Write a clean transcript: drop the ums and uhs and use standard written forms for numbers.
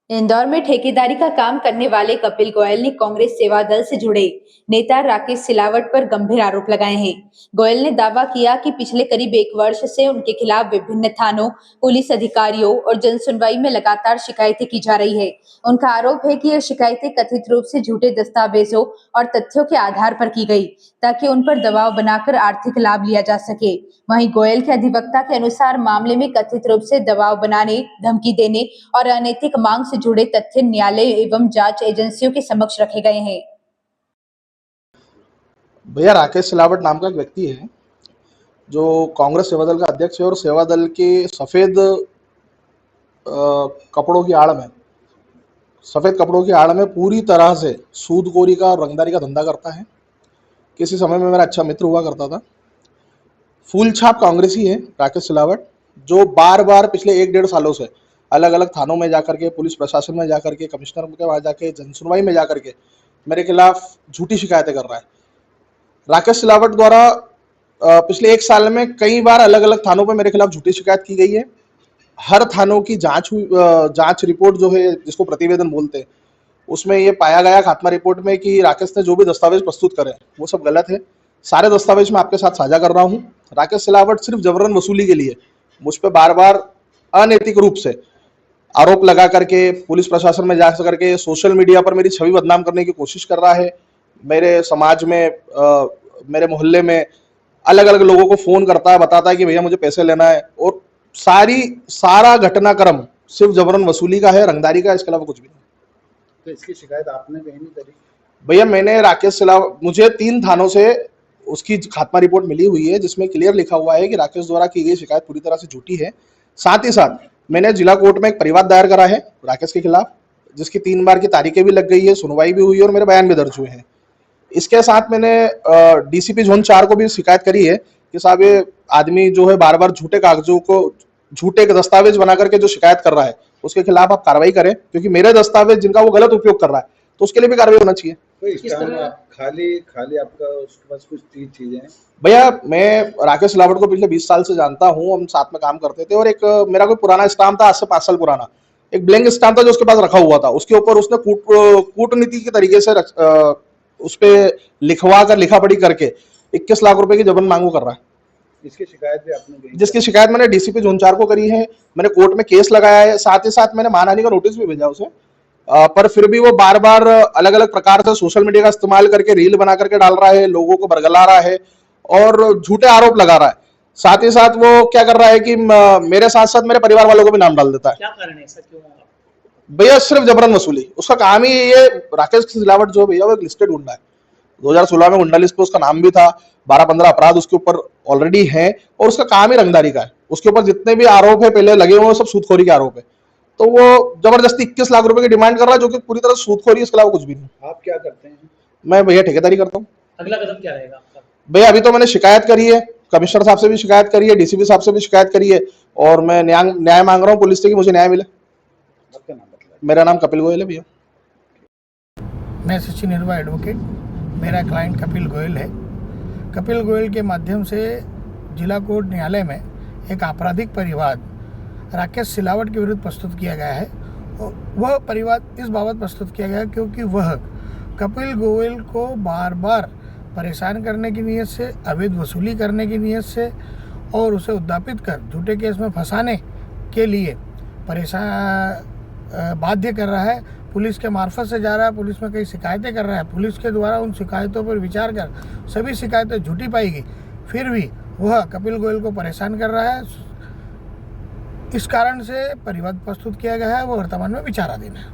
इंदौर में ठेकेदारी का काम करने वाले कपिल गोयल ने कांग्रेस सेवा दल से जुड़े नेता राकेश सिलावट पर गंभीर आरोप लगाए हैं। गोयल ने दावा किया कि पिछले करीब 1 वर्ष से उनके खिलाफ विभिन्न थानों, पुलिस अधिकारियों और जन सुनवाई में लगातार शिकायतें की जा रही है। उनका आरोप है कि यह शिकायतें कथित रूप से झूठे दस्तावेजों और तथ्यों के आधार पर की गई, ताकि उन पर दबाव बनाकर आर्थिक लाभ लिया जा सके। वहीं गोयल के अधिवक्ता के अनुसार मामले में कथित रूप से दबाव बनाने, धमकी देने और अनैतिक मांग से जुड़े तथ्य न्यायालय एवं जांच एजेंसियों के समक्ष रखे गए हैं। भैया, राकेश सिलावट नाम का एक व्यक्ति है जो कांग्रेस सेवा दल का अध्यक्ष है और सेवा दल के कपड़ों की आड़ में सफ़ेद कपड़ों की आड़ में पूरी तरह से सूदखोरी का और रंगदारी का धंधा करता है। किसी समय में मेरा अच्छा मित्र हुआ करता था। फूल छाप कांग्रेसी है राकेश सिलावट, जो बार बार पिछले 1-1.5 सालों से अलग अलग थानों में जाकर के, पुलिस प्रशासन में जाकर के, कमिश्नर के वहाँ जाके, जनसुनवाई में जाकर के मेरे खिलाफ झूठी शिकायतें कर रहा है। राकेश सिलावट द्वारा पिछले 1 साल में कई बार अलग अलग थानों पर मेरे खिलाफ झूठी शिकायत की गई है। हर थानों की जांच रिपोर्ट जो है, जिसको प्रतिवेदन बोलते हैं, उसमें ये पाया गया खात्मा रिपोर्ट में कि राकेश ने जो भी दस्तावेज प्रस्तुत करे वो सब गलत है। सारे दस्तावेज मैं आपके साथ साझा कर रहा हूँ। राकेश सिलावट सिर्फ जबरन वसूली के लिए मुझ पर बार बार अनैतिक रूप से आरोप लगा करके, पुलिस प्रशासन में जा करके, सोशल मीडिया पर मेरी छवि बदनाम करने की कोशिश कर रहा है। मेरे समाज में, मेरे मोहल्ले में अलग अलग लोगों को फ़ोन करता है, बताता है कि भैया मुझे पैसे लेना है, और सारा घटनाक्रम सिर्फ जबरन वसूली का है, रंगदारी का है, इसके अलावा कुछ भी नहीं। तो इसकी शिकायत आपने कहीं नहीं करी? भैया, मैंने राकेश सिलावट, मुझे 3 थानों से उसकी खात्मा रिपोर्ट मिली हुई है, जिसमें क्लियर लिखा हुआ है कि राकेश द्वारा की गई शिकायत पूरी तरह से झूठी है। साथ ही साथ मैंने जिला कोर्ट में एक परिवाद दायर करा है राकेश के खिलाफ, जिसकी 3 बार की तारीखें भी लग गई है, सुनवाई भी हुई है और मेरे बयान भी दर्ज हुए हैं। इसके साथ मैंने डीसीपी जोन 4 को भी शिकायत करी है कि साहब, ये आदमी जो है बार बार झूठे कागजों को, झूठे दस्तावेज बना करके जो शिकायत कर रहा है, उसके खिलाफ आप कार्रवाई करें, क्योंकि मेरे दस्तावेज जिनका वो गलत उपयोग कर रहा है, तो उसके लिए भी कार्रवाई होना चाहिए। तो इस तरह खाली आपका उसके पास कुछ चीजें हैं? भैया, मैं राकेश सिलावट को पिछले 20 साल से जानता हूँ, हम साथ में काम करते थे, और एक मेरा कोई पुराना स्टाम्प था, आज से 5 साल पुराना, एक ब्लैंक स्टाम्प था जो उसके पास रखा हुआ था। उसके ऊपर उसने कूटनीति के तरीके से उस पर लिखवा कर, लिखा पढ़ी करके 21 लाख रुपए की जबरन मांगू कर रहा है। इसकी शिकायत भी आपने करी? जिसकी शिकायत मैंने डीसीपी जोन 4 को करी है, मैंने कोर्ट में केस लगाया है, साथ ही साथ मैंने मानहानि का नोटिस भी भेजा उसे, पर फिर भी वो बार बार अलग अलग प्रकार से सोशल मीडिया का इस्तेमाल करके रील बना करके डाल रहा है, लोगों को बरगला रहा है और झूठे आरोप लगा रहा है। साथ ही साथ वो क्या कर रहा है कि मेरे साथ साथ मेरे परिवार वालों को भी नाम डाल देता है। क्या कारण है ऐसा, क्यों? भैया, सिर्फ जबरन वसूली, उसका काम ही ये। राकेश सिलावट जो भैया, वो एक लिस्टेड गुंडा है। 2016 में गुंडा लिस्ट पे उसका नाम भी था, 12-15 अपराध उसके ऊपर ऑलरेडी हैं, और उसका काम ही रंगदारी का है। उसके ऊपर जितने भी आरोप है पहले लगे हुए, सब सूदखोरी के आरोप है। तो वो जबरदस्ती 21 लाख रुपए की डिमांड कर रहा है, जो कि पूरी तरह सूदखोरी है, इसके अलावा कुछ भी नहीं। आप क्या करते हैं? मैं भैया ठेकेदारी करता हूँ। अगला कदम क्या रहेगा आपका? भैया, अभी तो मैंने शिकायत करी है, कमिश्नर साहब से भी शिकायत करी है, डीसीपी साहब से भी शिकायत करी है, और मैं न्याय मांग रहा हूँ पुलिस से कि मुझे न्याय मिले। आपका नाम बताइए। मेरा नाम कपिल गोयल है भैया। मैं सचिन निर्वा एडवोकेट, मेरा क्लाइंट कपिल गोयल है। कपिल गोयल के माध्यम से जिला कोर्ट न्यायालय में एक आपराधिक परिवाद राकेश सिलावट के विरुद्ध प्रस्तुत किया गया है। वह परिवाद इस बाबत प्रस्तुत किया गया क्योंकि वह कपिल गोयल को बार बार परेशान करने की नीयत से, अवैध वसूली करने की नीयत से और उसे उद्यापित कर झूठे केस में फंसाने के लिए बाध्य कर रहा है। पुलिस के मार्फत से जा रहा है, पुलिस में कई शिकायतें कर रहा है, पुलिस के द्वारा उन शिकायतों पर विचार कर सभी शिकायतें झूठी पाई गई, फिर भी वह कपिल गोयल को परेशान कर रहा है। इस कारण से परिवाद प्रस्तुत किया गया है, वो वर्तमान में विचाराधीन है।